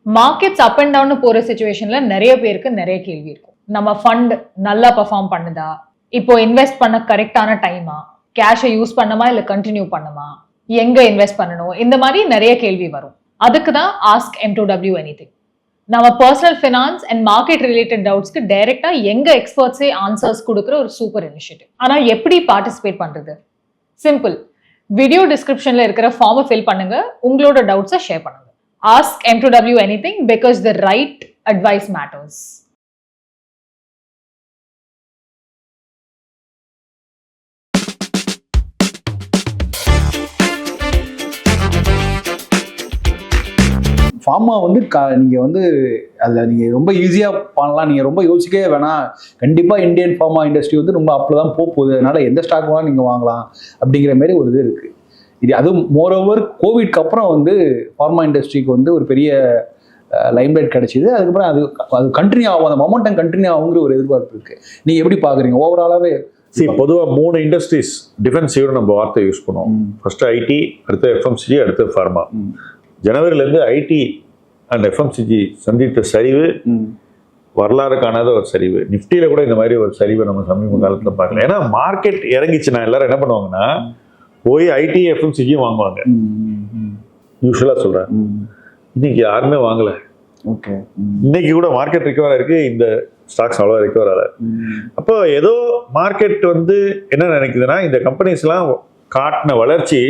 Markets up and down போற சிச்சுவேஷன்ல நிறைய பேருக்கு நிறைய கேள்வி இருக்கும். நம்ம ஃபண்ட் நல்லா பெர்ஃபார்ம் பண்ணுதா, இப்போ இன்வெஸ்ட் பண்ண கரெக்டான டைமா, கேஷை யூஸ் பண்ணுமா இல்ல கண்டினியூ பண்ணுமா, எங்க இன்வெஸ்ட் பண்ணணும், இந்த மாதிரி நிறைய கேள்வி வரும். அதுக்கு தான் ஆஸ்க் M2W எனிதிங். நம்ம personal finance and market related டவுட்ஸ்க்கு டைரக்டா எங்க எக்ஸ்பர்ட்ஸே ஆன்சர்ஸ் கொடுக்குற ஒரு சூப்பர் இனிஷியேட்டிவ். ஆனா எப்படி பார்ட்டிசிபேட் பண்றது? சிம்பிள். வீடியோ டிஸ்கிரிப்ஷன்ல இருக்கிற ஃபார்மை ஃபில் பண்ணுங்க, உங்களோட டவுட்ஸை ஷேர் பண்ணுங்க. Ask M2W anything because the right advice matters. Pharma வந்து நீங்க வந்து அதில் நீங்க ரொம்ப ஈஸியா பண்ணலாம், நீங்க ரொம்ப யோசிக்கவே வேணாம். கண்டிப்பா இந்தியன் ஃபார்மா இண்டஸ்ட்ரி வந்து ரொம்ப அப்பில் தான் போகுது, அதனால எந்த ஸ்டாக் வேணாலும் நீங்க வாங்கலாம் அப்படிங்கிற மாதிரி ஒரு இது இருக்கு. இது அதுவும் மோரோவர் கோவிட்க்கு அப்புறம் வந்து ஃபார்மா இண்டஸ்ட்ரிக்கு வந்து ஒரு பெரிய லைம்லைட் கிடைச்சிது. அதுக்கப்புறம் அது கண்டினியூ ஆகும், அந்த மொமெண்டம் கண்டினியூ ஆகுங்கிற ஒரு எதிர்பார்ப்பு இருக்கு. நீங்க எப்படி பாக்குறீங்க ஓவராலாவே? பொதுவாக 3 இண்டஸ்ட்ரீஸ் டிஃபென்சிவ்னு நம்ம வார்த்தை யூஸ் பண்ணுவோம். ஃபர்ஸ்ட் ஐடி, அடுத்து FMCG, அடுத்து ஃபார்மா. ஜனவரியிலேருந்து ஐடி அண்ட் FMCG சந்தித்த சரிவு வரலாறு காணாத ஒரு சரிவு. நிஃப்டியில கூட இந்த மாதிரி ஒரு சரிவை நம்ம சமீப காலத்தில் பார்க்கலாம். ஏன்னா மார்க்கெட் இறங்கிச்சுன்னா எல்லாரும் என்ன பண்ணுவாங்கன்னா போய் ஐடி FMCG வாங்குவாங்க. யூஸ்வலா சொல்றேன், இன்னைக்கு யாருமே வாங்கல. ஓகே, இன்னைக்கு கூட மார்க்கெட் ரிகவர் இருக்கு, இந்த ஸ்டாக்ஸ் அவ்வளோ ரிகவர் ஆகல. அப்போ ஏதோ மார்க்கெட் வந்து என்ன நினைக்குதுன்னா இந்த கம்பெனிஸ் எல்லாம் காட்டின வளர்ச்சி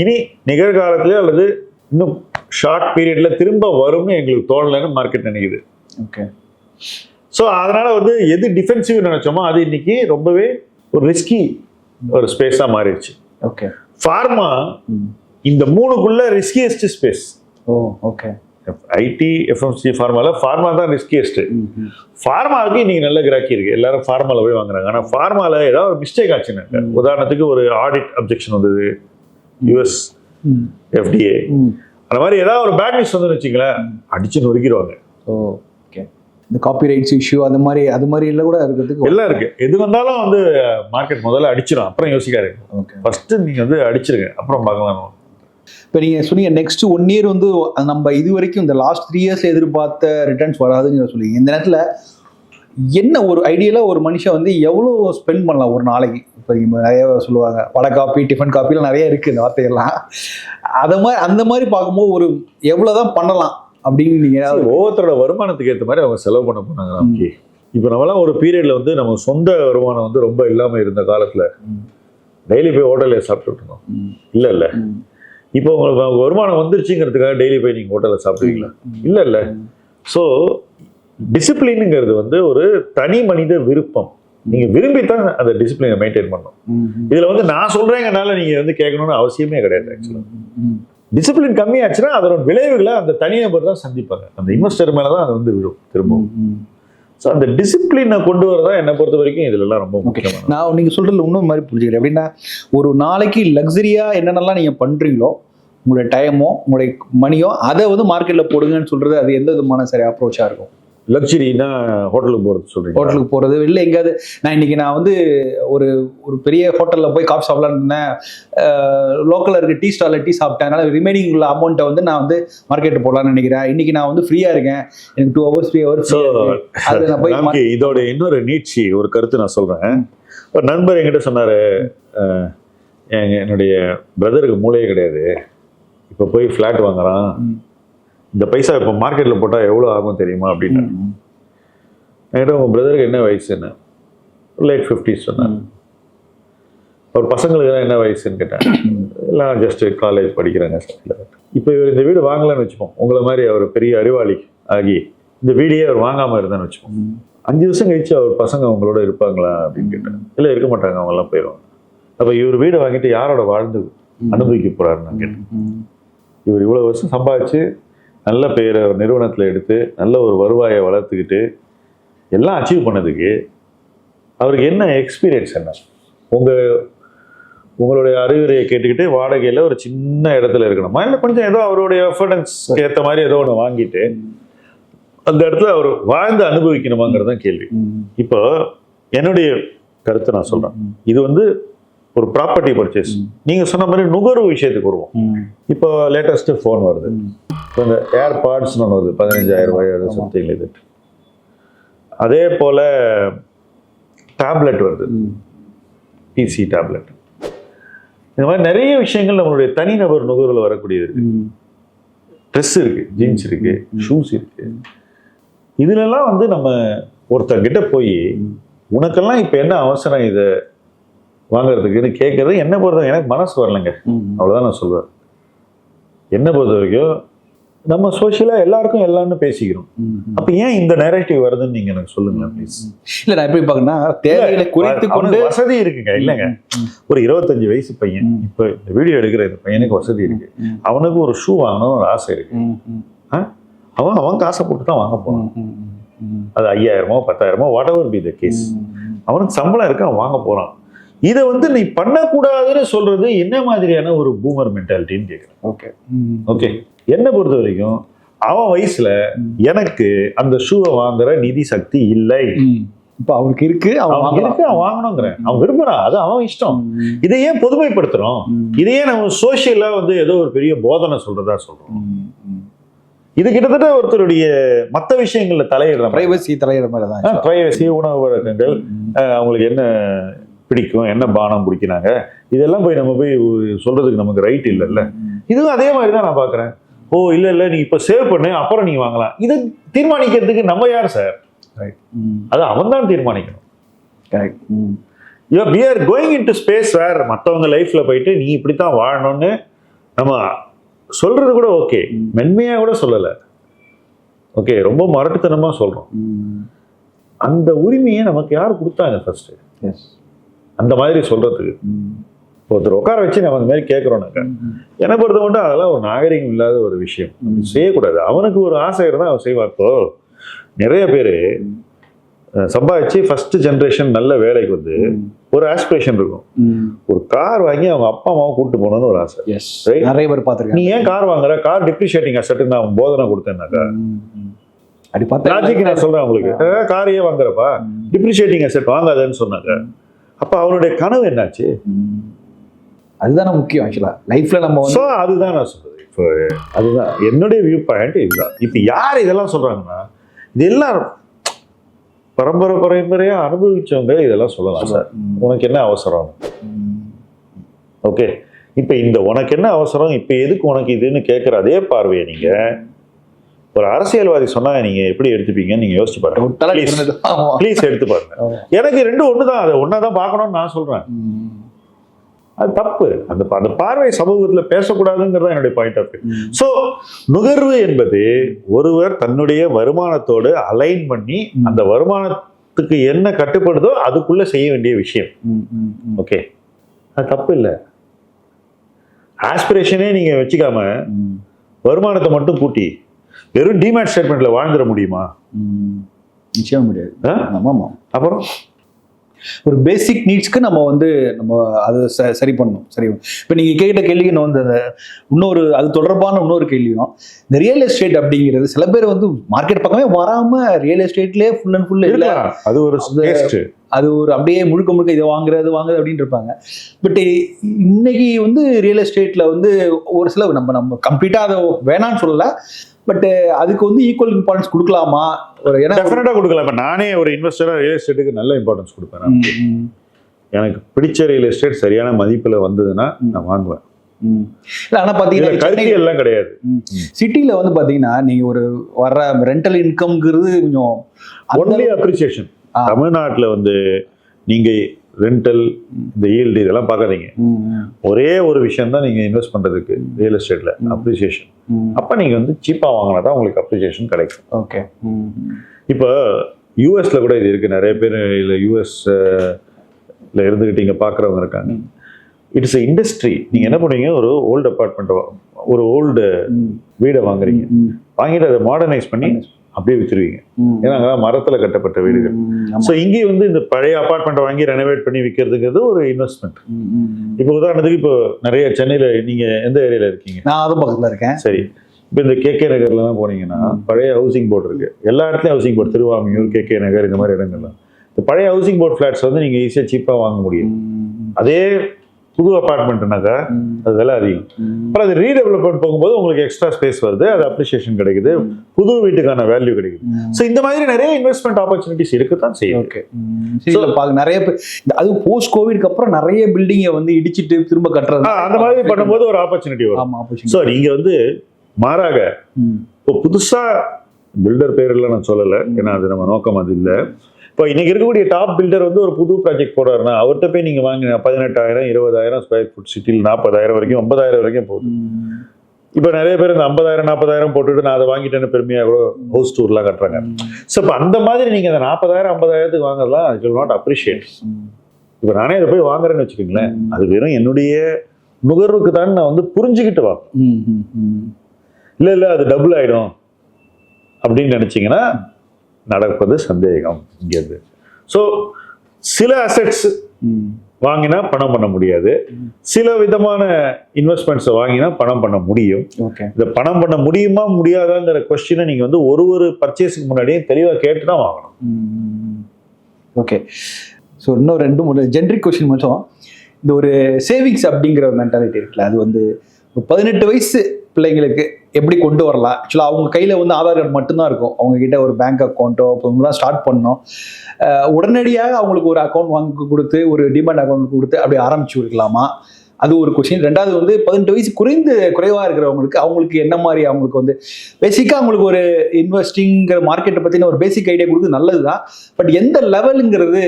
இனி நிகழ்காலத்திலே அல்லது இன்னும் ஷார்ட் பீரியட்ல திரும்ப வரும்னு எங்களுக்கு தோணலைன்னு மார்க்கெட் நினைக்குது. ஓகே, ஸோ அதனால வந்து எது டிஃபென்சிவ் நினைச்சோமோ அது இன்னைக்கு ரொம்பவே ஒரு ரிஸ்கி ஒரு ஸ்பேஸா மாறிடுச்சு. ஓகே, ஃபார்மா இந்த 3க்குள்ள ரிஸ்கியஸ்ட் ஸ்பேஸ். ஓ ஓகே, ஐடி FMCG ஃபார்மா தான் ரிஸ்கியஸ்ட். ஃபார்மாவுக்கு இன்னைக்கு நல்ல கிராக்கி இருக்கு, எல்லாரும் ஃபார்மால போய் வாங்குறாங்க. ஆனால் ஃபார்மால ஏதாவது ஒரு மிஸ்டேக் ஆச்சுன்னாங்க, உதாரணத்துக்கு ஒரு ஆடிட் அப்ஜெக்ஷன் வந்தது US FDA, அந்த மாதிரி ஏதாவது ஒரு பேட் நியூஸ் வந்து வச்சுங்களேன், அடிச்சு நொறுக்கிடுவாங்க. ஓகே, இந்த காப்பிரைட்ஸ் இஷ்யூ அது மாதிரி எல்லாம் கூட இருக்கிறதுக்கு எல்லாம் இருக்கு. எது வந்தாலும் வந்து மார்க்கெட் முதல்ல அடிச்சிடும், அப்புறம் யோசிக்காரு. ஃபர்ஸ்ட் நீங்க வந்து அடிச்சிருங்க, அப்புறம் பார்க்கலாம். இப்போ நீங்கள் சொன்னீங்க நெக்ஸ்ட் 1 இயர் வந்து நம்ம இது வரைக்கும் இந்த லாஸ்ட் 3 இயர்ஸ் எதிர்பார்த்த ரிட்டர்ன்ஸ் வராதுன்னு சொல்லுவீங்க. இந்த நேரத்தில் என்ன ஒரு ஐடியலாக ஒரு மனுஷன் வந்து எவ்வளோ ஸ்பெண்ட் பண்ணலாம் ஒரு நாளைக்கு? இப்போ நீங்கள் நிறைய சொல்லுவாங்க வடை காப்பி, டிஃபன் காப்பிலாம் நிறைய இருக்குது இந்த வார்த்தைகள்லாம். அந்த மாதிரி பார்க்கும்போது ஒரு எவ்வளோ தான் பண்ணலாம் அப்படின்னு நீங்கள் ஒவ்வொருத்தரோட வருமானத்துக்கு ஏற்ற மாதிரி அவங்க செலவு பண்ண போனாங்க. நமக்கு இப்போ நம்மளாம் ஒரு பீரியட்ல வந்து நம்ம சொந்த வருமானம் வந்து ரொம்ப இல்லாமல் இருந்த காலத்தில் டெய்லி போய் ஹோட்டலில் சாப்பிட்டுட்டு இருந்தோம். இல்லை இப்போ உங்களுக்கு வருமானம் வந்துருச்சுங்கிறதுக்காக டெய்லி போய் நீங்கள் ஹோட்டலில் சாப்பிடுவீங்களா? இல்லை. ஸோ டிசிப்ளினுங்கிறது வந்து ஒரு தனி மனித விருப்பம். நீங்கள் விரும்பித்தான் அந்த டிசிப்ளினை மெயின்டைன் பண்ணணும். இதில் வந்து நான் சொல்கிறேங்கனால நீங்கள் வந்து கேட்கணும்னு அவசியமே கிடையாது. ஆக்சுவலாக டிசிப்ளின் கம்மியாச்சுன்னா அதோட விளைவுகளை அந்த தனிநபர் தான் சந்திப்பாங்க. அந்த இன்வெஸ்டர் மேலே தான் அது வந்து விழும் திரும்பவும். ஸோ அந்த டிசிப்ளினை கொண்டு வரதான் என்னை பொறுத்த வரைக்கும் இதுலலாம் ரொம்ப முக்கியமான. நான் நீங்கள் சொல்கிறதுல இன்னும் மாதிரி புரிஞ்சுக்கிறேன். எப்படின்னா ஒரு நாளைக்கு லக்ஸரியாக என்னென்னலாம் நீங்கள் பண்ணுறீங்களோ, உங்களுடைய டைமோ உங்களுடைய மணியோ அதை வந்து மார்க்கெட்டில் போடுங்கன்னு சொல்கிறது அது எந்த விதமான சரி அப்ரோச்சாக இருக்கும்? லக்ஸரினா ஹோட்டலுக்கு போகிறது சொல்கிறீங்க? ஹோட்டலுக்கு போகிறது இல்லை எங்கேயாவது நான் வந்து ஒரு ஒரு பெரிய ஹோட்டலில் போய் காஃபி சாப்பிட்லான்னு இருந்தேன், லோக்கலில் இருக்க டீ ஸ்டாலில் டீ சாப்பிட்டேன், அதனால் ரிமைனிங் உள்ள அமௌண்ட்டை வந்து நான் வந்து மார்க்கெட்டில் போடலான்னு நினைக்கிறேன். இன்றைக்கி நான் வந்து ஃப்ரீயாக இருக்கேன், எனக்கு 2 hours 3 hours. அது நான் போய் இதோட இன்னொரு நீட்சி ஒரு கருத்து நான் சொல்கிறேன். ஒரு நண்பர் என்கிட்ட சொன்னார், என்னுடைய பிரதருக்கு மூளையே கிடையாது, இப்போ போய் ஃப்ளாட் வாங்குறான், இந்த பைசா இப்போ மார்க்கெட்டில் போட்டால் எவ்வளோ ஆகும் தெரியுமா அப்படின்னு. என்கிட்ட உங்கள் பிரதருக்கு என்ன வயசுன்னு, லேட் 50s சொன்னேன். அவர் பசங்களுக்கு தான் என்ன வயசுன்னு கேட்டேன். எல்லாம் ஜஸ்ட் காலேஜ் படிக்கிறாங்க. இப்போ இவர் இந்த வீடு வாங்கலான்னு வச்சுப்போம், உங்களை மாதிரி அவர் பெரிய அறிவாளி ஆகி இந்த வீடையே அவர் வாங்காமல் இருந்தான்னு வச்சுப்போம். 5 வருஷம் கழிச்சு அவர் பசங்க அவங்களோட இருப்பாங்களா அப்படின்னு கேட்டேன். இல்லை இருக்க மாட்டாங்க, அவங்கெல்லாம் போயிடுவாங்க. அப்போ இவர் வீடு வாங்கிட்டு யாரோட வாழ்ந்து அனுபவிக்க போறாருன்னு நான் கேட்டேன். இவர் இவ்வளோ வருஷம் சம்பாதிச்சு நல்ல பெயரை நிறுவனத்தில் எடுத்து நல்ல ஒரு வருவாயை வளர்த்துக்கிட்டு எல்லாம் அச்சீவ் பண்ணதுக்கு அவருக்கு என்ன எக்ஸ்பீரியன்ஸ்? என்ன உங்களுடைய அறிவுரையை கேட்டுக்கிட்டு வாடகையில் ஒரு சின்ன இடத்துல இருக்கணுமா, இல்லை கொஞ்சம் ஏதோ அவருடைய எஃபர்டன்ஸ்க்கு ஏற்ற மாதிரி ஏதோ ஒன்று வாங்கிட்டு அந்த இடத்துல அவர் வாழ்ந்து அனுபவிக்கணுமாங்கிறது தான் கேள்வி. இப்போ என்னுடைய கருத்தை நான் சொல்றேன். இது வந்து ஒரு ப்ராப்பர்ட்டி பர்ச்சேஸ். நீங்க சொன்ன மாதிரி நுகர்வு விஷயத்துக்கு வருவோம். இப்போ லேட்டஸ்ட் ஃபோன் வருது, இப்போ இந்த ஏர்பாட்ஸ்னு ஒன்று வருது 15,000 ரூபாய் அது சம்திங் இது. அதே போல் டேப்லெட் வருது, பிசி டேப்லெட். இந்த மாதிரி நிறைய விஷயங்கள் நம்மளுடைய தனிநபர் நுகர்வில் வரக்கூடியது இருக்கு. ட்ரெஸ் இருக்கு, ஜீன்ஸ் இருக்கு, ஷூஸ் இருக்கு. இதுலலாம் வந்து நம்ம ஒருத்தர்கிட்ட போய் உனக்கெல்லாம் இப்போ என்ன அவசரம் இதை வாங்குறதுக்குன்னு கேட்கறது என்ன பொறுத்த எனக்கு மனசு வரலைங்க. அவ்வளோதான் நான் சொல்லுவேன். என்ன பொறுத்த வரைக்கும் நம்ம சோஷியலா எல்லாருக்கும் எல்லாம்னு பேசிக்கிறோம். அப்ப ஏன் இந்த நரேட்டிவ் வருதுன்னு நீங்க எனக்கு சொல்லுங்க ப்ளீஸ். இல்ல நான் எப்படி பாக்கன்னா தேவைகளை குறைத்து கொண்டு வசதி இருக்குங்க. இல்லைங்க, ஒரு 25 வயசு பையன் இப்ப இந்த வீடியோ எடுக்கிற இந்த பையனுக்கு வசதி இருக்கு, அவனுக்கு ஒரு ஷூ வாங்கணும்னு ஒரு ஆசை இருக்கு. அவன் காசை போட்டு தான் வாங்க போறான். அது 5,000 10,000 whatever be the case, அவனுக்கு சம்பளம் இருக்கு, அவன் வாங்க போறான். இதை வந்து நீ பண்ணக்கூடாதுன்னு சொல்றது என்ன மாதிரியான ஒரு பூமர் மென்டாலிட்டின்னு கேட்குறேன். ஓகே, என்னை பொறுத்த வரைக்கும் அவன் வயசுல எனக்கு அந்த ஷூவை வாங்குற நிதி சக்தி இல்லை. இப்ப அவனுக்கு இருக்கு, அவன் வாங்கணுங்கிறேன், அவன் விரும்புறான், அது அவன் இஷ்டம். இதை ஏன் பொதுமைப்படுத்துறோம்? இதையே நம்ம சோசியலா வந்து ஏதோ ஒரு பெரிய போதனை சொல்றதா சொல்றோம். இது கிட்டத்தட்ட ஒருத்தருடைய மற்ற விஷயங்கள்ல தலையிடுற பிரைவசி தலையிடுற மாதிரி தான். பிரைவசி, உணவு வழக்கங்கள், அவங்களுக்கு என்ன பிடிக்கும், என்ன பானம் குடிக்கிறாங்க, இதெல்லாம் போய் நம்ம போய் சொல்றதுக்கு நமக்கு ரைட் இல்லைல்ல. இதுவும் அதே மாதிரி தான் நான் பாக்குறேன். ஓ இல்ல நீ இப்ப சேவ் பண்ணு அப்புறம் நீ வாங்கலாம், இதை தீர்மானிக்கிறதுக்கு நம்ம யார் சார்? அது அவன் தான் தீர்மானிக்கணும். we are going into space where மற்றவங்க லைஃப்ல போயிட்டு நீ இப்படித்தான் வாழணும்னு நம்ம சொல்றது கூட ஓகே, மென்மையா கூட சொல்லல, ஓகே, ரொம்ப மரட்டுத்தனமா சொல்றோம். அந்த உரிமையை நமக்கு யார் கொடுத்தாங்க ஃபர்ஸ்ட் அந்த மாதிரி சொல்றதுக்கு? ஒருத்தர் உட்கார வச்சு நம்ம அந்த மாதிரி கேட்கறோம்னாக்க என்னை பொறுத்த மட்டும் அதெல்லாம் ஒரு நாகரிகம் இல்லாத ஒரு விஷயம், செய்யக்கூடாது. அவனுக்கு ஒரு ஆசை இருந்தால் அவன் செய்வார். இப்போ நிறைய பேர் சம்பாதிச்சு ஃபர்ஸ்ட் ஜென்ரேஷன் நல்ல வேலைக்கு வந்து ஒரு ஆஸ்பிரேஷன் இருக்கும், ஒரு கார் வாங்கி அவங்க அப்பா அம்மாவை கூப்பிட்டு போகணும்னு ஒரு ஆசை. நிறைய பேர் பார்த்துருக்கேன். நீ ஏன் கார் வாங்குற? கார் டிப்ரிஷியேட்டிங் அசெட் நான் போதனை கொடுத்தேன்னாக்கா அப்படி பார்த்தா லாஜிக் நான் சொல்றேன் உங்களுக்கு, காரையே வாங்குறப்பா டிப்ரிஷியேட்டிங் அசெட் வாங்காதன்னு சொன்னாங்க. அப்ப அவனுடைய கனவு என்னாச்சு? அதுதானே முக்கியம் ஆக்சுவலா லைஃப்ல நம்ம. ஸோ அதுதான் நான் சொல்றது. இப்போ அதுதான் என்னுடைய வியூ பாயிண்ட் இதுதான். இப்போ யார் இதெல்லாம் சொல்றாங்கன்னா இது எல்லாம் பரம்பரையா அனுபவிச்சவங்க இதெல்லாம் சொல்லலாம். சார் உனக்கு என்ன அவசரம்? ஓகே, இப்போ இந்த உனக்கு என்ன அவசரம், இப்போ எதுக்கு உனக்கு இதுன்னு கேட்குற அதே பார்வையை நீங்க ஒரு அரசியல்வாதி சொன்னா நீங்க எப்படி எடுத்துப்பீங்கன்னு நீங்க யோசிச்சு பாருங்க. ப்ளீஸ் எடுத்து பாருங்க. எனக்கு ரெண்டும் ஒண்ணுதான், அதை ஒன்னாதான் பார்க்கணும்னு நான் சொல்றேன். அது தப்பு. அந்த பார்வை சமூகத்துல பேசக்கூடாதுங்கிறதா என்னுடைய பாயிண்ட் ஆஃப் வியூ. ஸோ நுகர்வு என்பது ஒருவர் தன்னுடைய வருமானத்தோடு அலைன் பண்ணி அந்த வருமானத்துக்கு என்ன கட்டுப்படுதோ அதுக்குள்ள செய்ய வேண்டிய விஷயம். ஓகே, அது தப்பு இல்லை. ஆஸ்பிரேஷனே நீங்க வச்சுக்காம வருமானத்தை மட்டும் கூட்டி வெறும் டிமேட் ஸ்டேட்மெண்ட்ல வாழ்ந்துட முடியுமா? நிச்சயம் முடியாது. அப்புறம் ஒரு பேசிக் நீட்ஸ்க்கு நம்ம வந்து நம்ம அதை சரி பண்ணணும். சரி, இப்போ நீங்கள் கேட்ட கேள்விக்கு நான் வந்து இன்னொரு அது தொடர்பான இன்னொரு கேள்வியும், இந்த ரியல் எஸ்டேட் அப்படிங்கிறது சில பேர் வந்து மார்க்கெட் பக்கமே வராமல் ரியல் எஸ்டேட்லேயே ஃபுல் அண்ட் ஃபுல் இல்லை, அது ஒரு அப்படியே முழுக்க இதை வாங்குறது அப்படின்னு இருப்பாங்க. பட் இன்னைக்கு வந்து ரியல் எஸ்டேட்ல வந்து ஒரு சில நம்ம கம்ப்ளீட்டாக அதை வேணான்னு சொல்லல, பட் அதுக்கு வந்து ஈக்குவல் இம்பார்ட்டன்ஸ் கொடுக்கலாமா? டெஃபினட்டா கொடுக்கலாம். இப்போ நானே ஒரு இன்வெஸ்டரா ரியல் எஸ்டேட்டுக்கு நல்ல இம்பார்ட்டன்ஸ் கொடுப்பேன். எனக்கு பிடிச்ச ரியல் எஸ்டேட் சரியான மதிப்புல வந்ததுன்னா நான் வாங்குவேன். ஆனா பாத்தீங்கன்னா கல்வி எல்லாம் கிடையாது. சிட்டில வந்து பாத்தீங்கன்னா நீங்க ஒரு வர்ற ரெண்டல் இன்கம்ங்கிறது கொஞ்சம் ஒன்லி அப்ரிசியேஷன். தமிழ்நாட்டுல வந்து நீங்க ரெண்டல் இந்த ஈல்டு இதெல்லாம் பார்க்காதீங்க. ஒரே ஒரு விஷயம் தான் நீங்க இன்வெஸ்ட் பண்றதுக்கு ரியல் எஸ்டேட்ல அப்ரிசியேஷன். அப்ப நீங்க வந்து சீப்பா வாங்கினா தான் உங்களுக்கு அப்ரிசியேஷன் கிடைக்கும். ஓகே, இப்போ யூஎஸ்ல கூட இது இருக்கு. நிறைய பேர் இல்லை யூஎஸ்ல இருந்துகிட்டு இங்க பாக்குறவங்க இருக்காங்க. It's a industry. நீங்க என்ன பண்ணுவீங்க, ஒரு ஓல்டு அபார்ட்மெண்ட், ஒரு ஓல்டு வீடை வாங்குறீங்க, வாங்கிட்டு அதை மாடர்னைஸ் பண்ணி அப்படியே வித்துருவீங்க. ஏன்னா மரத்துல கட்டப்பட்ட வீடுகள். ஸோ இங்கே வந்து இந்த பழைய அபார்ட்மெண்ட்டை வாங்கி ரெனோவேட் பண்ணி விற்கிறதுங்கிறது ஒரு இன்வெஸ்ட்மெண்ட். இப்போ உதாரணத்துக்கு இப்போ நிறைய சென்னையில நீங்க எந்த ஏரியால இருக்கீங்க? நான் அது பக்கத்துல இருக்கேன். சரி, இப்போ இந்த கேகே நகர்லாம் போனீங்கன்னா பழைய ஹவுசிங் போர்டு இருக்கு. எல்லா இடத்துலயும் ஹவுசிங் போர்டு, திருவாமியூர், கேகே நகர், இந்த மாதிரி இடங்கள்லாம் இந்த பழைய ஹவுசிங் போர்டு ஃபிளாட்ஸ் வந்து நீங்க ஈஸியா சீப்பா வாங்க முடியும். அதே புது அபார்ட்மெண்ட்னாக்கா அது விலை அதிகம். அப்புறம் அது ரீடெவலப்மெண்ட் போகும்போது உங்களுக்கு எக்ஸ்ட்ரா ஸ்பேஸ் வருது, அது அப்ரிசியேஷன் கிடைக்குது, புது வீட்டுக்கான வேல்யூ கிடைக்குது. ஸோ இந்த மாதிரி நிறைய இன்வெஸ்ட்மெண்ட் ஆப்பர்ச்சுனிட்டிஸ் இருக்கத்தான் செய்யும். ஓகே, நிறைய அது போஸ்ட் கோவிட்க்கு அப்புறம் நிறைய பில்டிங்கை வந்து இடிச்சிட்டு திரும்ப கட்டுறது, அந்த மாதிரி பண்ணும்போது ஒரு ஆப்பர்ச்சுனிட்டி வரும். ஸோ நீங்க வந்து மாறாக இப்போ புதுசா பில்டர் பேரெல்லாம் நான் சொல்லலை, ஏன்னா அது நம்ம நோக்கம் அது இல்லை. இப்போ இன்னைக்கு இருக்கக்கூடிய டாப் பில்டர் வந்து ஒரு புது ப்ராஜெக்ட் போடுறாருன்னா அவர்கிட்ட போய் நீங்க வாங்கின 18,000 20,000 ஸ்கொயர் ஃபுட் சிட்டியில் 40,000 வரைக்கும் 50,000 வரைக்கும் போகுது. இப்போ நிறைய பேர் இந்த 50,000 40,000 போட்டுட்டு நான் அதை வாங்கிட்டேன்னு பெருமையாக கூட ஹவுஸ் டூர்லாம் கட்டுறாங்க. ஸோ இப்போ அந்த மாதிரி நீங்க அந்த 40,000 50,000 வாங்கலாம், இட் வில் நாட் அப்ரிஷியேட். இப்போ நானே இதை போய் வாங்குறேன்னு வச்சுக்கோங்களேன், அது வெறும் என்னுடைய நுகர்வுக்கு தான் நான் வந்து புரிஞ்சுக்கிட்டு வாங்க. இல்லை அது டபுள் ஆயிடும் அப்படின்னு நினைச்சீங்கன்னா நடப்பது சந்தேகம் இங்கேருந்து. ஸோ சில அசெட்ஸ் வாங்கினா பணம் பண்ண முடியாது, சில விதமான இன்வெஸ்ட்மெண்ட்ஸை வாங்கினா பணம் பண்ண முடியும். இந்த பணம் பண்ண முடியுமா முடியாதாங்கிற கொஸ்டினை நீங்க வந்து ஒரு பர்ச்சேஸுக்கு முன்னாடியே தெளிவாக கேட்டு தான் வாங்கணும். ஓகே, ஸோ இன்னும் 2-3 ஜென்ரிக் கொஸ்டின் மட்டும். இந்த ஒரு சேவிங்ஸ் அப்படிங்கிற ஒரு மென்டாலிட்டி இருக்குல்ல, அது வந்து 18 வயசு பிள்ளைங்களுக்கு எப்படி கொண்டு வரலாம்? ஆக்சுவலாக அவங்க கையில் வந்து ஆதார் கார்டு மட்டும்தான் இருக்கும், அவங்க கிட்ட ஒரு பேங்க் அக்கௌண்ட்டோ இப்போ தான் ஸ்டார்ட் பண்ணோம், உடனடியாக அவங்களுக்கு ஒரு அக்கௌண்ட் வாங்கி கொடுத்து ஒரு டிமாண்ட் அக்கௌண்ட் கொடுத்து அப்படி ஆரம்பிச்சு கொடுக்கலாமா? அது ஒரு கொஸ்டின். ரெண்டாவது வந்து 18 வயசு குறைவாக இருக்கிறவங்களுக்கு அவங்களுக்கு என்ன மாதிரி, அவங்களுக்கு வந்து பேசிக்காக அவங்களுக்கு ஒரு இன்வெஸ்டிங்கிற மார்க்கெட்டை பற்றின ஒரு பேசிக் ஐடியா கொடுத்து நல்லது தான், பட் எந்த லெவலுங்கிறது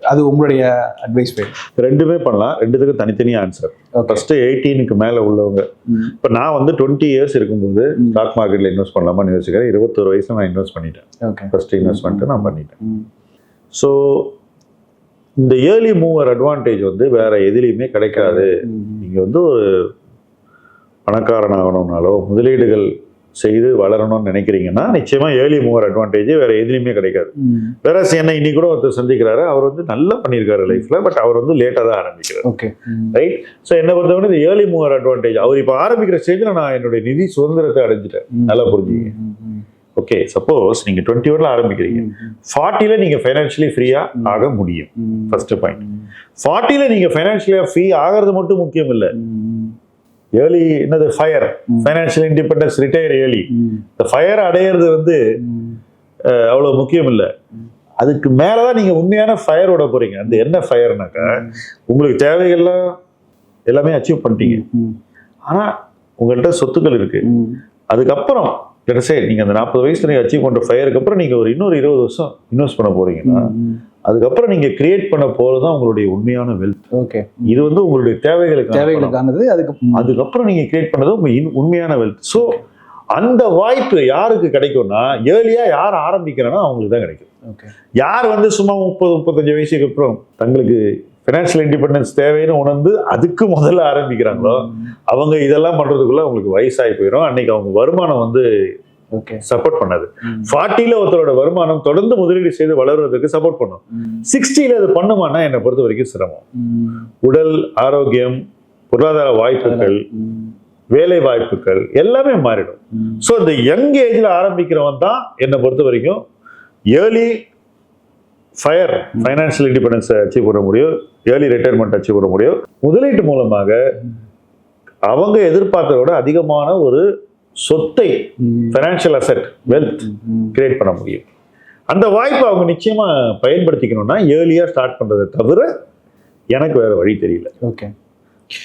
அது உங்களுடைய அட்வைஸ்? ரெண்டுமே பண்ணலாம், ரெண்டுத்துக்கு தனித்தனி ஆன்சர். ஃபர்ஸ்ட் 18க்கு மேல உள்ளவங்க, இப்போ நான் வந்து 20 இயர்ஸ் இருக்கும்போது ஸ்டாக் மார்க்கெட்ல இன்வெஸ்ட் பண்ணலாமான்னு யோசிக்கிறேன். 21 வயசுல நான் இன்வெஸ்ட் பண்ணிட்டேன், ஃபர்ஸ்ட் இன்வெஸ்ட்மெண்ட் நான் பண்ணிட்டேன். ஸோ இந்த ஏர்லி மூவர் அட்வான்டேஜ் வந்து வேற எதுலையுமே கிடைக்காது. நீங்க வந்து ஒரு பணக்காரன் ஆகணும்னாலோ முதலீடுகள் செய்து வளரணும்னு நினைக்கிறீங்கன்னா நிச்சயமா ஏர்லி மூவர் அட்வான்டேஜ் வேற எதுலையுமே கிடைக்காது. வேற என்ன இன்னைக்கு கூட ஒருத்தர் சந்திக்கிறாரு, அவர் வந்து நல்லா பண்ணியிருக்காரு லைஃப்ல, பட் அவர் வந்து லேட்டா தான் ஆரம்பிக்கிறார். Okay, right. ஸோ என்ன பொறுத்தவரை இந்த ஏர்லி மூவர் அட்வான்டேஜ், அவர் இப்போ ஆரம்பிக்கிற ஸ்டேஜ்ல நான் என்னுடைய நிதி சுதந்திரத்தை அடைஞ்சிட்டேன், நல்லா புரிஞ்சுங்க. ஓகே, சப்போஸ் நீங்க 21ல ஆரம்பிக்கிறீங்க, 40ல நீங்க ஃபைனான்சியலி ஃப்ரீயா ஆக முடியும். First point. 40ல நீங்க ஃபைனான்சியலா ஃப்ரீ ஆகிறது மட்டும் முக்கியம் இல்லை, ஏர்லி என்னது fire, financial independence, retire early. இந்த ஃபயர் அடையிறது வந்து அவ்வளவு முக்கியம் இல்லை, அதுக்கு மேலதான் நீங்க உண்மையான ஃபயர் விட போறீங்க. அந்த என்ன ஃபயர்னாக்கா, உங்களுக்கு தேவைகள்லாம் எல்லாமே அச்சீவ் பண்ணிட்டீங்க, ஆனா உங்கள்கிட்ட சொத்துக்கள் இருக்கு. அதுக்கப்புறம் நீங்க அந்த 40 வயசுல நீங்க அச்சீவ் பண்ற ஃபயருக்கு அப்புறம் நீங்க இன்னொரு 20 வருஷம் இன்வெஸ்ட் பண்ண போறீங்கன்னா அதுக்கப்புறம் நீங்க கிரியேட் பண்ண போறதுதான் உங்களுடைய உண்மையான வெல்த். ஓகே, இது வந்து உங்களுடைய தேவைகளுக்கானது. அதுக்கப்புறம் நீங்க கிரியேட் பண்ணது உங்க உண்மையான வெல்த். ஸோ அந்த வாய்ப்பு யாருக்கு கிடைக்கும்னா, ஏர்லியா யார் ஆரம்பிக்கிறேன்னா அவங்களுக்கு தான் கிடைக்கும். யார் வந்து சும்மா 30-35 வயசுக்கு அப்புறம் தங்களுக்கு ஃபினான்ஷியல் இண்டிபெண்டன்ஸ் தேவைன்னு உணர்ந்து அதுக்கு முதல்ல ஆரம்பிக்கிறாங்களோ அவங்க இதெல்லாம் பண்றதுக்குள்ள அவங்களுக்கு வயசாகி போயிடும். அன்னைக்கு அவங்க வருமானம் வந்து சப்போர்ட் பண்ணாது. 40ல ஒருத்தரோட வருமானம் தொடர்ந்து முதலீடு செய்து வளர்வதற்கு சப்போர்ட் பண்ணும். 60ல அது பண்ணுமானா என்னை பொறுத்த வரைக்கும் சிரமம். உடல் ஆரோக்கியம், பொருளாதார வாய்ப்புகள், வேலை வாய்ப்புகள் எல்லாமே மாறிடும். ஸோ இந்த யங் ஏஜ்ல ஆரம்பிக்கிறவன் தான் என்னை பொறுத்த வரைக்கும் early fire, financial independence achieve பண்ண முடியும், ஏர்லி ரிட்டையர்மெண்ட் அச்சீவ் பண்ண முடியும். முதலீட்டு மூலமாக அவங்க எதிர்பார்த்ததை விட அதிகமான ஒரு சொத்தை, ஃபைனான்சியல் அசெட், வெல்த் கிரியேட் பண்ண முடியும். அந்த வாய்ப்பை அவங்க நிச்சயமா பயன்படுத்திக்கணும்னா ஏர்லியா ஸ்டார்ட் பண்றதை தவிர எனக்கு வேற வழி தெரியல. ஓகே,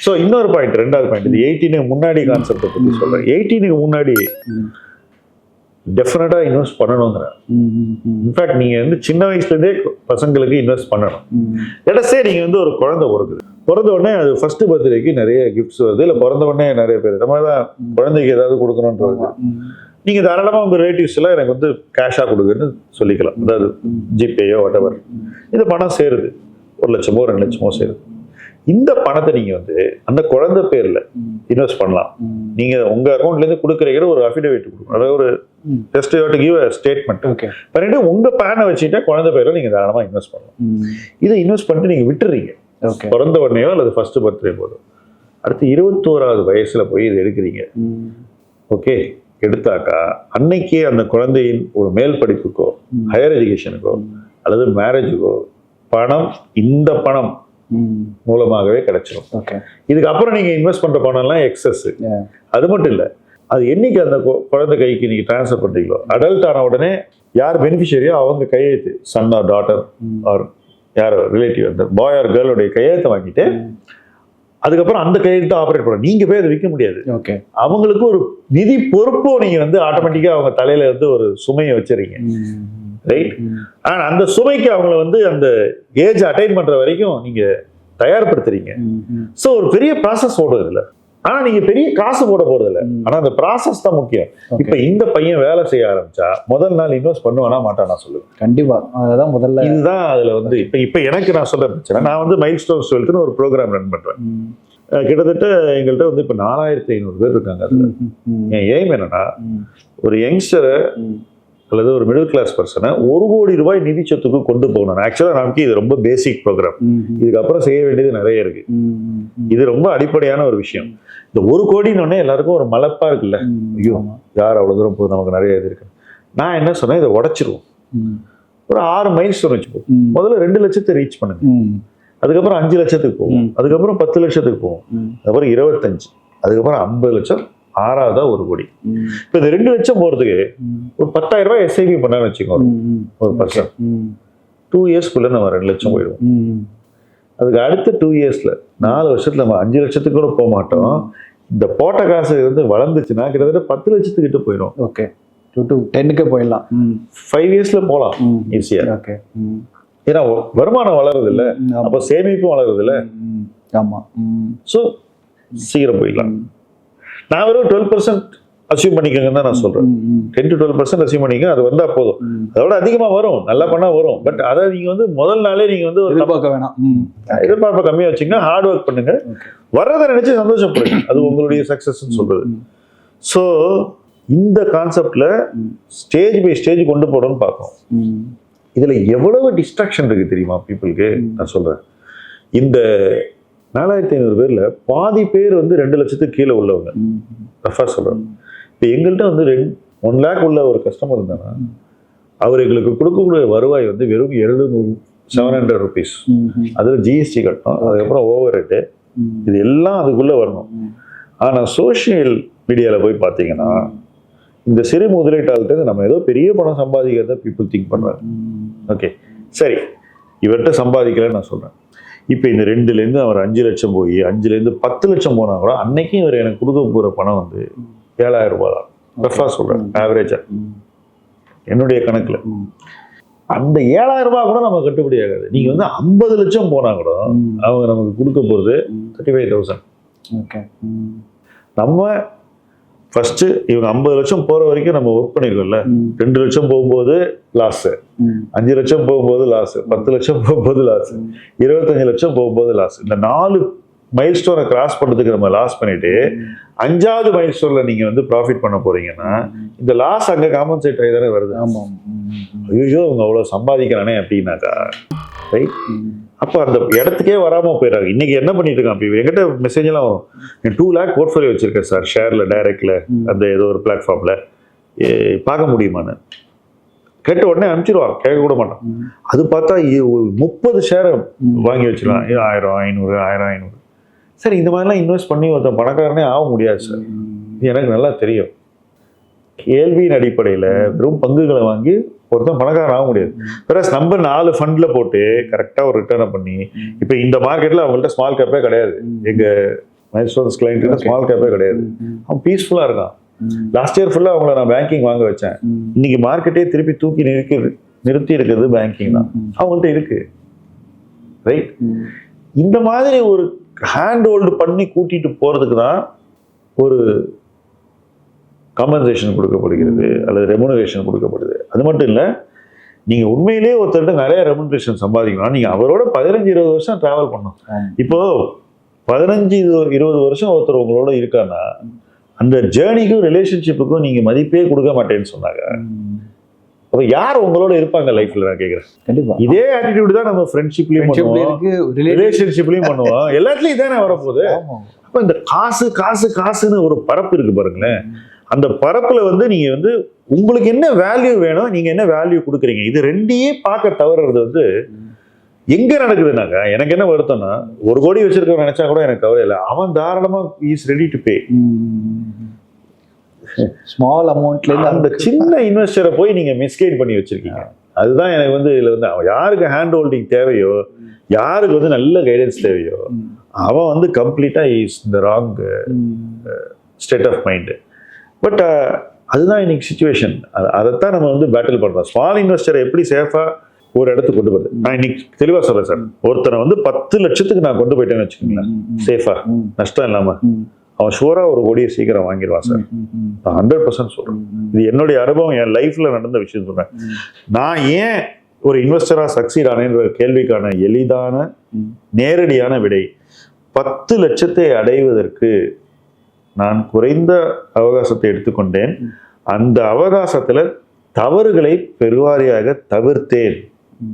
ஸோ இன்னொரு பாயிண்ட், ரெண்டாவது பாயிண்ட், இது 18க்கு முன்னாடி கான்செப்டை பத்தி சொல்றேன். 18க்கு முன்னாடி டெஃபினட்டா இன்வெஸ்ட் பண்ணணுங்கிற. இன்ஃபேக்ட் நீங்க வந்து சின்ன வயசுல இருந்தே பசங்களுக்கு இன்வெஸ்ட் பண்ணணும். லெட்ஸ் சே நீங்க வந்து ஒரு குழந்தை பிறந்த உடனே அது ஃபர்ஸ்ட் பர்த்டேக்கு நிறைய கிஃப்ட்ஸ் வருது, இல்லை பிறந்த உடனே நிறைய பேர் இந்த மாதிரி தான் குழந்தைக்கு ஏதாவது கொடுக்கணுன்றது. நீங்க தாராளமா உங்க ரிலேட்டிவ்ஸ் எல்லாம் எனக்கு வந்து கேஷா கொடுக்குன்னு சொல்லிக்கலாம், அதாவது ஜிபேயோ வாட்டெவர். இந்த பணம் சேருது, 1 லட்சமோ 2 லட்சமோ சேருது. இந்த பணத்தை நீங்க வந்து அந்த குழந்தை பேர்ல இன்வெஸ்ட் பண்ணலாம். நீங்க உங்க அக்கௌண்ட்ல இருந்து கொடுக்குறீங்க ஒரு அஃபிடேவிட் கொடுக்கணும், அதாவது ஒரு just you have to give a statement. பண்ணிட்டு உங்க பேனை வச்சுட்டா குழந்தை பேர்ல நீங்க தாராளமா இன்வெஸ்ட் பண்ணலாம். இதை இன்வெஸ்ட் பண்ணிட்டு நீங்க விட்டுறீங்க, பிறந்த உடனேயோ அல்லது ஃபர்ஸ்ட் பர்த்டே போதும். அடுத்து 21வது வயசுல போய் இதை எடுக்கிறீங்க. ஓகே, எடுத்தாக்கா அன்னைக்கே அந்த குழந்தையின் ஒரு மேல் படிப்புக்கோ, ஹையர் எஜுகேஷனுக்கோ அல்லது மேரேஜுக்கோ பணம், இந்த பணம் மூலமாகவே கிடைச்சிடும். ஓகே. இதுக்கப்புறம் நீங்க இன்வெஸ்ட் பண்ற பணம்லாம் எக்ஸஸ். அது மட்டும் இல்லை, அது என்னைக்கு அந்த குழந்தை கைக்கு நீங்க டிரான்ஸ்ஃபர் பண்றீங்களோ, அடல்ட் ஆன உடனே யார் பெனிஃபிஷியரியோ அவங்க கையெழுத்து, சன் ஆர் டாட்டர் ஆர் யார் ரிலேட்டிவ், அந்த பாய் ஆர் கேர்ளுடைய கையெழுத்தை வாங்கிட்டு அதுக்கப்புறம் அந்த கையெழுத்து ஆப்ரேட் பண்ண நீங்க போய் அதை விற்க முடியாது. ஓகே. அவங்களுக்கு ஒரு நிதி பொறுப்போ நீங்க வந்து ஆட்டோமேட்டிக்கா அவங்க தலையில வந்து ஒரு சுமையை வச்சிருக்கீங்க, ரைட்? ஆனா அந்த சுமைக்கு அவங்கள வந்து அந்த ஏஜ் அட்டைன் பண்ற வரைக்கும் நீங்க தயார்படுத்துறீங்க. சோ ஒரு பெரிய ப்ராசஸ் ஓடுது இல்ல. ஆனா நீங்க பெரிய காசு போட போறது இல்ல, ஆனா அந்த ப்ராசஸ் தான் முக்கியம். இப்ப இந்த பையன் வேலை செய்ய ஆரம்பிச்சா முதல் நாள் இன்வெஸ்ட் பண்ணுவானா மாட்டானா சொல்லுங்க. கண்டிப்பா அதுதான் முதல்ல. இதுதான் அதுல வந்து இப்ப எனக்கு நான் சொல்ற பிரச்சனை, நான் வந்து மைல்ஸ்டோன்ஸ் வெல்த்னு ஒரு ப்ரோக்ராம் ரன் பண்றேன். கிட்டத்தட்ட எங்கள்கிட்ட வந்து இப்ப 4500 பேர் இருக்காங்க. என் எய்ம் என்னன்னா, ஒரு யங்ஸ்டரை அல்லது ஒரு மிடில் கிளாஸ் பர்சனை 1 கோடி ரூபாய் நிதி சொத்துக்கு கொண்டு போகணும். ஆக்சுவலா நமக்கு இது ரொம்ப பேசிக் ப்ரோக்ராம். இதுக்கப்புறம் செய்ய வேண்டியது நிறைய இருக்கு. இது ரொம்ப அடிப்படையான ஒரு விஷயம். இந்த 1 கோடின்னு எல்லாருக்கும் ஒரு மலப்பா இருக்குல்ல, ஐயோ யார் அவ்வளவு தூரம் போகுது, நமக்கு நிறைய இது இருக்கு. நான் என்ன சொன்னேன், இதை உடைச்சிருவோம். ஒரு 6 மைல்ஸ்டோன் வச்சுப்போம். முதல்ல 2 லட்சத்தை ரீச் பண்ணுங்க, அதுக்கப்புறம் 5 லட்சத்துக்கு போகும், அதுக்கப்புறம் 10 லட்சத்துக்கு போகும், அதுக்கப்புறம் 25, அதுக்கப்புறம் 50 லட்சம், 6வதா 1 கோடி. இப்ப இந்த 2 லட்சம் போறதுக்கு ஒரு 10,000 ரூபாய் எஸ்ஐபி பண்ணான்னு வச்சுக்கோங்க ஒரு பர்சன். 2 இயர்ஸ்க்குள்ள நம்ம 2 லட்சம் போயிடுவோம். அதுக்கு அடுத்த 2 இயர்ஸ்ல 4 வருஷத்துல நம்ம 5 லட்சத்துக்கு கூட போக மாட்டோம். இந்த போட்ட காசு வந்து வளர்ந்துச்சுன்னா கிட்டத்தட்ட 10 லட்சத்துக்கிட்ட போயிடும். ஓகே. 2 to 10க்கு போயிடலாம். 5 இயர்ஸ்ல போகலாம் ஈஸியா. ஓகே. ஏன்னா வருமானம் வளருது இல்ல, அப்ப சேமிப்பும் வளருது இல்ல. ஆமா. சோ சீக்கிரம் போயிடலாம். நான் வெறும் 12% அச்சீவ் பண்ணிக்கங்கன்னு தான் நான் சொல்றேன். 10 to 12% அச்சீவ் பண்ணிக்க, அது வந்தா போதும். அதோட அதிகமா வரும், நல்லா பண்ணா வரும். பட் அதை நீங்க வந்து முதல் நாளே நீங்க வந்து எதிர்பார்க்க வேணாம். எதிர்பார்ப்பை கம்மியா வச்சுங்கன்னா ஹார்ட் ஒர்க் பண்ணுங்க, வர்றதை நினைச்சு சந்தோஷப்படுங்க, அது உங்களுடைய சக்சஸ் சொல்றது. ஸோ இந்த கான்செப்ட்ல ஸ்டேஜ் பை ஸ்டேஜ் கொண்டு போடணும்னு பார்க்கணும். இதுல எவ்வளவு டிஸ்ட்ராக்ஷன் இருக்கு தெரியுமா பீப்புளுக்கு? நான் சொல்றேன், இந்த 4500 பேர்ல பாதி பேர் வந்து 2 லட்சத்துக்கு கீழே உள்ளவங்க. ரஃபா சொல்றேன். இப்போ எங்கள்கிட்ட வந்து 1 lakh உள்ள ஒரு கஸ்டமர் இருந்தாங்கன்னா அவர் எங்களுக்கு கொடுக்கக்கூடிய வருவாய் வந்து வெறும் 700 rupees. அதுல ஜிஎஸ்டி கட்டணும், அதுக்கப்புறம் ஓவர் ரேட்டு, இது எல்லாம் அதுக்குள்ள வரணும். ஆனா சோசியல் மீடியால போய் பார்த்தீங்கன்னா இந்த சிறு முதலீட்டாளர்கிட்ட நம்ம ஏதோ பெரிய பணம் சம்பாதிக்கிறத பீப்புள் திங்க் பண்றாங்க. ஓகே சரி, இவர்கிட்ட சம்பாதிக்கலன்னு நான் சொல்றேன். இப்போ இந்த 2லேருந்து அவர் 5 லட்சம் போய் 5லேருந்து 10 லட்சம் போனா கூட அன்னைக்கும் இவர் எனக்கு கொடுக்க போகிற பணம் வந்து 7,000 ரூபாய் தான். ரஃபா சொல்றேன், ஆவரேஜா என்னுடைய கணக்குல. அந்த 7,000 ரூபாய் கூட நம்ம கட்டுப்படி ஆகாது. நீங்க வந்து 50 லட்சம் போனா கூட அவங்க நமக்கு கொடுக்க போறது 35,000. ஓகே. நம்ம ஃபர்ஸ்ட் இவங்க 50 லட்சம் போற வரைக்கும் நம்ம ஒர்க் பண்ணிருக்கோம்ல. 2 லட்சம் போகும்போது லாஸ், 5 லட்சம் போகும்போது லாஸ், 10 லட்சம் போகும்போது லாஸ், 25 லட்சம் போகும்போது லாஸ். இந்த 4 மைல்ஸ்டோனை கிராஸ் பண்றதுக்கு நம்ம லாஸ் பண்ணிட்டு 5வது மைல்ஸ்டோன்ல நீங்க வந்து ப்ராஃபிட் பண்ண போறீங்கன்னா இந்த லாஸ் அங்க காம்பன்சேட் ஆகி தானே வருது. ஐயோ அவங்க அவ்வளவு சம்பாதிக்கிறானே அப்படின்னாக்கா, ரைட்? அப்போ அந்த இடத்துக்கே வராம போயிடுறாங்க. இன்னைக்கு என்ன பண்ணிட்டு இருக்கான்? இப்போ என்கிட்ட மெசேஜ் எல்லாம் வரும், 2 lakh போர்ட்ஃபோலியோ வச்சிருக்கேன் சார், ஷேர்ல டைரக்ட்ல அந்த ஏதோ ஒரு பிளாட்ஃபார்ம்ல, பார்க்க முடியுமான்னு கேட்ட உடனே அனுப்பிச்சிருவான், கேட்க கூட மாட்டான். அது பார்த்தா 30 ஷேரை வாங்கி வச்சிருவான், 1000, 500, 1000, 500. சரி, இந்த மாதிரிலாம் இன்வெஸ்ட் பண்ணி ஒருத்தன் பணக்காரனே ஆக முடியாது சார், எனக்கு நல்லா தெரியும். கேள்வியின் அடிப்படையில் வெறும் பங்குகளை வாங்கி ஒருத்தன் பணக்காரன் ஆக முடியாது. வேற நம்ம 4 ஃபண்ட்ல போட்டு கரெக்டா ஒரு ரிட்டர்னை பண்ணி, இப்போ இந்த மார்க்கெட்ல அவங்கள்ட்ட ஸ்மால் கேப்பே கிடையாது. எங்க மைல்ஸ்டோன்ஸ் கிளைண்ட் ஸ்மால் கேப்பே கிடையாது. அவன் பீஸ்ஃபுல்லா இருக்கான். லாஸ்ட் இயர் ஃபுல்லா அவங்கள நான் பேங்கிங் வாங்க வச்சேன். இன்னைக்கு மார்க்கெட்டே திருப்பி தூக்கி நிறுத்தி இருக்கிறது பேங்கிங் தான். அவங்கள்ட்ட இருக்கு, ரைட்? இந்த மாதிரி ஒரு ஹேண்ட் ஹோல்டு பண்ணி கூட்டிட்டு போறதுக்கு தான் ஒரு காம்பன்சேஷன் கொடுக்கப்படுகிறது அல்லது ரெமுனரேஷன் கொடுக்கப்படுது. அது மட்டும் இல்லை, நீங்க உண்மையிலேயே ஒருத்தர்கிட்ட நிறைய ரெமுனரேஷன் சம்பாதிக்கணும், நீங்க அவரோட 15-20 வருஷம் டிராவல் பண்ணணும். இப்போ 15-20 வருஷம் ஒருத்தர் உங்களோட இருக்கான்னா அந்த ஜேர்னிக்கும் ரிலேஷன்ஷிப்புக்கும் நீங்க மதிப்பே கொடுக்க மாட்டேன்னு சொன்னாங்க. அப்ப யார் உங்களோட இருப்பாங்க லைஃப்ல? நான் கேட்கிறேன். கண்டிப்பா இதே ஆட்டிடியூட் தான் நம்ம ஃப்ரெண்ட்ஷிப்லயும் பண்ணுவோம், ரிலேஷன்ஷிப்லயும் பண்ணுவோம், எல்லாத்துலயும் இதானே வரப்போகுது. அப்ப இந்த காசு காசு காசுன்னு ஒரு பரப்பு இருக்கு பாருங்களேன். அந்த பரப்புல வந்து நீங்க வந்து உங்களுக்கு என்ன வேல்யூ வேணும், நீங்க என்ன வேல்யூ கொடுக்குறீங்க, இது ரெண்டையே பார்க்க தவறுறது வந்து எங்க நடக்குதுனாக்கா எனக்கு என்ன வருத்தம்னா 1 கோடி வச்சிருக்கவன் நினைச்சா கூட எனக்கு கவலை இல்லை, அவன் தாராளமா is ready to pay. Small அமௌண்ட்ல இருந்து அந்த சின்ன இன்வெஸ்டரை போய் நீங்க மிஸ்கைட் பண்ணி வச்சிருக்கீங்க. அதுதான் எனக்கு வந்து இதுல வந்து யாருக்கு ஹேண்ட் ஹோல்டிங் தேவையோ, யாருக்கு வந்து நல்ல கைடன்ஸ் தேவையோ, அவன் வந்து கம்ப்ளீட்டா is the wrong state of mind. But அதுதான் இன்னைக்கு சுச்சுவேஷன். அதைத்தான் நம்ம வந்து பேட்டில் பண்றோம். ஸ்மால் இன்வெஸ்டரை எப்படி சேஃபா ஒரு இடத்துக்கு கொண்டு போகுது. நான் இன்னைக்கு தெளிவா சொல்றேன் சார், ஒருத்தனை வந்து 10 லட்சத்துக்கு நான் கொண்டு போயிட்டேன்னு வச்சுக்கோங்களேன், சேஃபா நஷ்டம் இல்லாம, அவன் ஷூரா 1 கோடியை சீக்கிரம் வாங்கிடுவான் சார். நான் 100% சொல்றேன். இது என்னுடைய அனுபவம், என் லைஃப்ல நடந்த விஷயம் சொல்றேன். நான் ஏன் ஒரு இன்வெஸ்டரா சக்சீட் ஆனேன்ற கேள்விக்கான எளிதான நேரடியான விடை, 10 லட்சத்தை அடைவதற்கு நான் குறைந்த அவகாசத்தை எடுத்துக்கொண்டேன். அந்த அவகாசத்துல தவறுகளை பெருவாரியாக தவிர்த்தேன்.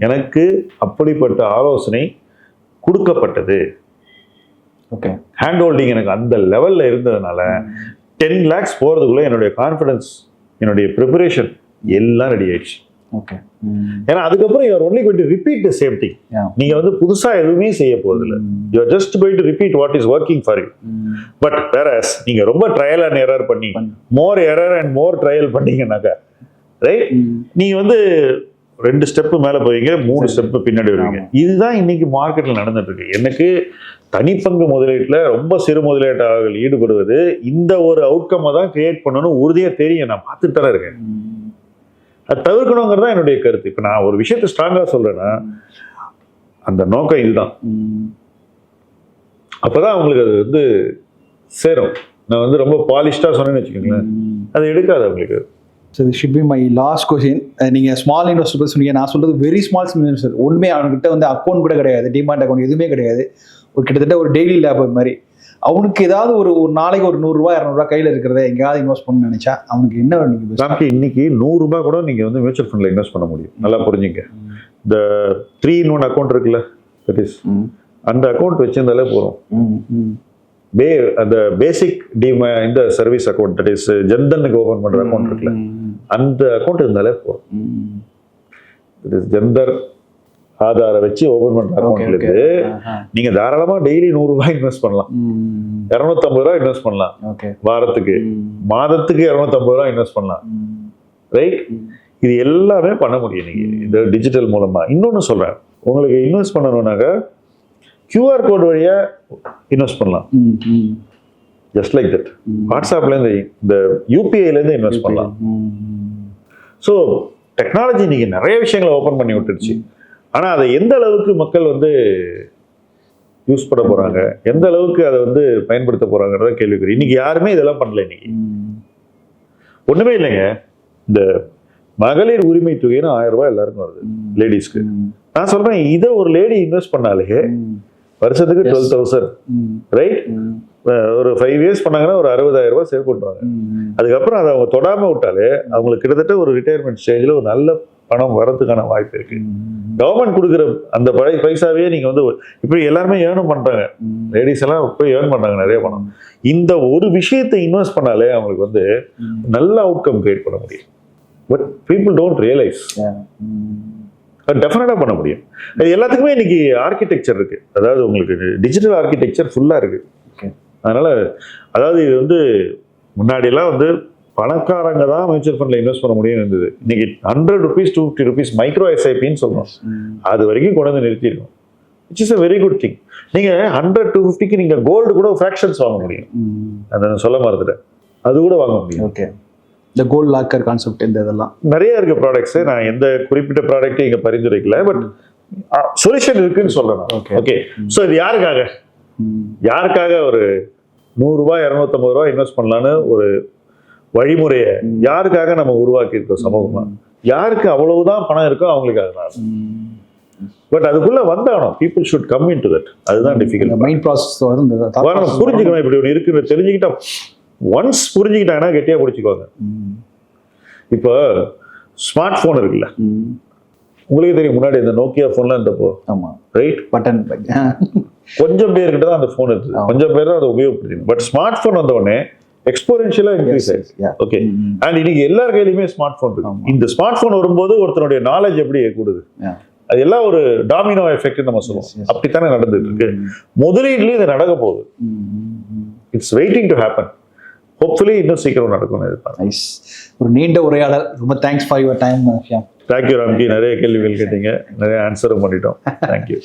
எனக்கு அப்படிப்பட்ட ஆலோசனை கொடுக்கப்பட்டது. ஓகே, ஹேண்ட் ஹோல்டிங் எனக்கு அந்த லெவல்ல இருந்ததுனால 10 lakhs போறதுக்குள்ள என்னுடைய கான்ஃபிடன்ஸ், என்னுடைய ப்ரிப்பரேஷன் எல்லாம் ரெடி ஆயிடுச்சு. ஓகே, ஏன்னா அதுக்கப்புறம் you are only going to repeat the same thing. நீங்க வந்து புதுசா எதுவுமே செய்ய போறது இல்லை. You are just going to repeat what is working for you. But whereas நீங்க ரொம்ப ட்ரையல் அண்ட் எரர் பண்ணி, more error and more trial பண்ணீங்கன்னாக்கா, ரைட், நீங்க வந்து 2 ஸ்டெப் மேல போவீங்க, 3 ஸ்டெப் பின்னாடி வருவீங்க. இதுதான் இன்னைக்கு மார்க்கெட்ல நடந்துட்டு இருக்கு. எனக்கு தனிப்பங்கு முதலீட்டுல ரொம்ப சிறு முதலீட்டாளர்கள் ஈடுபடுவது இந்த ஒரு அவுட்கம் தான் கிரியேட் பண்ணணும் உறுதியா தெரியும். நான் பார்த்துட்டு தான் இருக்கேன். அது தவிர்க்கணுங்கிறதா என்னுடைய கருத்து. இப்ப நான் ஒரு விஷயத்த ஸ்ட்ராங்கா சொல்றேன்னா அந்த நோக்கம் இதுதான். அப்பதான் அவங்களுக்கு அது வந்து சேரும். நான் வந்து ரொம்ப பாலிஷ்டா சொன்னேன்னு வச்சுக்கோங்களேன், அது எடுக்காது அவங்களுக்கு. ஸோ இது should be my last question. நீங்கள் ஸ்மால் இன்வெஸ்டர் பற்றி சொன்னீங்க. நான் சொல்கிறது வெரி ஸ்மால் இன்வெஸ்டர். ஒன்றுமே அவன்கிட்ட வந்து அக்கௌண்ட் கூட கிடையாது, டிமாண்ட் அக்கௌண்ட் எதுவுமே கிடையாது. ஒரு கிட்டத்தட்ட ஒரு டெய்லி லேபர் மாதிரி. அவனுக்கு ஏதாவது ஒரு நாளைக்கு ஒரு 100 ரூபா 200 ரூபா கையில் இருக்கிறத எங்கேயாவது இன்வெஸ்ட் பண்ணணும்னு நினைச்சா அவனுக்கு என்ன நீங்கள் இன்னைக்கு 100 ரூபாய் கூட நீங்கள் வந்து மியூச்சுவல் ஃபண்டில் இன்வெஸ்ட் பண்ண முடியும். நல்லா புரிஞ்சுங்க. இந்த 3-in-1 அக்கௌண்ட் இருக்குல்ல, தட் இஸ் அந்த அக்கௌண்ட் வச்சிருந்தாலே போகிறோம். அந்த பேசிக் இந்த சர்வீஸ் அக்கௌண்ட், தட் இஸ் ஜன்தனுக்கு ஓபன் பண்ற அக்கௌண்ட் இருக்குல்ல, அந்த அக்கௌண்ட் இருந்தாலே போதும். ஜன்தர் ஆதாரை வச்சு ஓபன் பண்ற அக்கௌண்ட் இருக்கு. நீங்க தாராளமா டெய்லி 100 ரூபாய் இன்வெஸ்ட் பண்ணலாம், 250 ரூபாய் இன்வெஸ்ட் பண்ணலாம் வாரத்துக்கு, மாதத்துக்கு 250 ரூபாய் இன்வெஸ்ட் பண்ணலாம். ரைட், இது எல்லாமே பண்ண முடியும் நீங்க இந்த டிஜிட்டல் மூலமா. இன்னொன்னு சொல்றேன், உங்களுக்கு இன்வெஸ்ட் பண்ணணும்னாக்க QR கோட் வழியா இன்வெஸ்ட் பண்ணலாம். Just like that. வாட்ஸ்அப்ல இருந்து, இந்த யூபிஐல இருந்து இன்வெஸ்ட் பண்ணலாம். ஸோ டெக்னாலஜி நீங்க நிறைய விஷயங்களை ஓபன் பண்ணி விட்டுருச்சு. ஆனா அதை எந்த அளவுக்கு மக்கள் வந்து யூஸ் பண்ண போறாங்க, எந்த அளவுக்கு அதை வந்து பயன்படுத்த போறாங்கன்றத கேள்விக்குறி. இன்னைக்கு யாருமே இதெல்லாம் பண்ணல. இன்னைக்கு ஒண்ணுமே இல்லைங்க. இந்த மகளிர் உரிமை தொகைன்னு 1000 ரூபாய் எல்லாருக்கும் வருது லேடிஸ்க்கு. நான் சொல்றேன், இதை ஒரு லேடி இன்வெஸ்ட் பண்ணாலே வருஷத்துக்கு 12,000, ரைட், ஒரு 5 இயர்ஸ் பண்ணாங்கன்னா ஒரு 60,000 ரூபாய் சேவ் பண்ணுவாங்க. அதுக்கப்புறம் அதை அவங்க தொடாம விட்டாலே அவங்களுக்கு கிட்டத்தட்ட ஒரு ரிட்டையர்மெண்ட் ஸ்டேஜ்ல ஒரு நல்ல பணம் வரதுக்கான வாய்ப்பு இருக்கு. கவர்மெண்ட் கொடுக்குற அந்த பைசாவே நீங்க வந்து இப்படி எல்லாருமே ஏர்னும் பண்றாங்க. லேடிஸ் எல்லாம் போய் ஏர்ன் பண்றாங்க நிறைய பணம். இந்த ஒரு விஷயத்தை இன்வெஸ்ட் பண்ணாலே அவங்களுக்கு வந்து நல்ல அவுட்கம் கிரியேட் பண்ண முடியும். But people don't realise. டெஃபினட்டா பண்ண முடியும். அது எல்லாத்துக்குமே இன்னைக்கு ஆர்கிடெக்சர் இருக்கு. அதாவது உங்களுக்கு டிஜிட்டல் ஆர்கிடெக்சர் ஃபுல்லா இருக்கு. அதனால அதாவது இது வந்து முன்னாடி எல்லாம் வந்து பணக்காரங்க தான் மியூச்சுவல் ஃபண்ட்ல இன்வெஸ்ட் பண்ண முடியும் இருந்தது. இன்னைக்கு 100 rupees to 50 rupees மைக்ரோ எஸ்ஐபின்னு சொல்றோம். அது வரைக்கும் கொண்டு வந்து நிறுத்திருக்கோம். Which is a very good thing. நீங்க 100 to 50க்கு நீங்க கோல்டு கூட ஃபிராக்ஷன்ஸ் வாங்க முடியும். அதை சொல்ல மறந்துட்டேன், அது கூட வாங்க முடியும். ஓகே, இந்த கோல்ட் லாக்கர் கான்செப்ட், இந்த இதெல்லாம் நிறைய இருக்கு ப்ராடக்ட்ஸ். நான் எந்த குறிப்பிட்ட ப்ராடக்ட்டையும் இங்க பரிந்துரைக்கல, பட் சொல்யூஷன் இருக்குன்னு சொல்றேன். ஓகே, ஸோ இது யாருக்காக ஒரு 100 ரூபாய் 250 ரூபாய் இன்வெஸ்ட் பண்ணலான்னு ஒரு வழிமுறையை யாருக்காக நம்ம உருவாக்கி இருக்கோம் சமூகமா? யாருக்கு அவ்வளவுதான் பணம் இருக்கோ அவங்களுக்காக தான். பட் அதுக்குள்ள வந்தானோ people should come in to that. அதுதான் டிஃபிகல்ட். மைண்ட் ப்ராசஸ் புரிஞ்சுக்கணும். இப்படி ஒன்று இருக்குன்னு தெரிஞ்சுக்கிட்டா, ஒன்ஸ் புரிஞ்சுக்கிட்டாங்கன்னா கெட்டியா பிடிச்சிக்குவாங்க. இப்போ ஸ்மார்ட் போன் இருக்குல்ல, உங்களுக்கு தெரியும், முன்னாடி இந்த நோக்கியா போன்லாம் இருந்தப்போ, ரைட், பட்டன் கொஞ்சம் பேர்கிட்ட தான் அந்த போன் இருக்குது, கொஞ்சம் பேர் தான் அதை உபயோகப்படுத்திங்க. பட் ஸ்மார்ட் போன் வந்த உடனே எக்ஸ்போனென்ஷியலா இன்க்ரீஸ் ஆயிடுச்சு. ஓகே, அண்ட் இன்னைக்கு எல்லார் கையிலுமே ஸ்மார்ட் போன் இருக்கு. இந்த ஸ்மார்ட் போன் வரும்போது ஒருத்தனுடைய நாலேஜ் எப்படி கூடுது? அது எல்லாம் ஒரு டாமினோ எஃபெக்ட் நம்ம சொல்லுவோம். அப்படித்தானே நடந்துட்டு இருக்கு. முதலீடுலயும் இது நடக்க போகுது. It's waiting to happen. Hopefully இன்னும் சீக்கிரம் நடக்கும்னு எதிர்பார்க்கிறேன். நைஸ். ஒரு நீண்ட உரையாடல். ரொம்ப thanks for your time. Thank you Ramki. நிறைய கேள்விகள் கேட்டீங்க, நிறைய ஆன்சரும் பண்ணிட்டோம். தேங்க்யூ.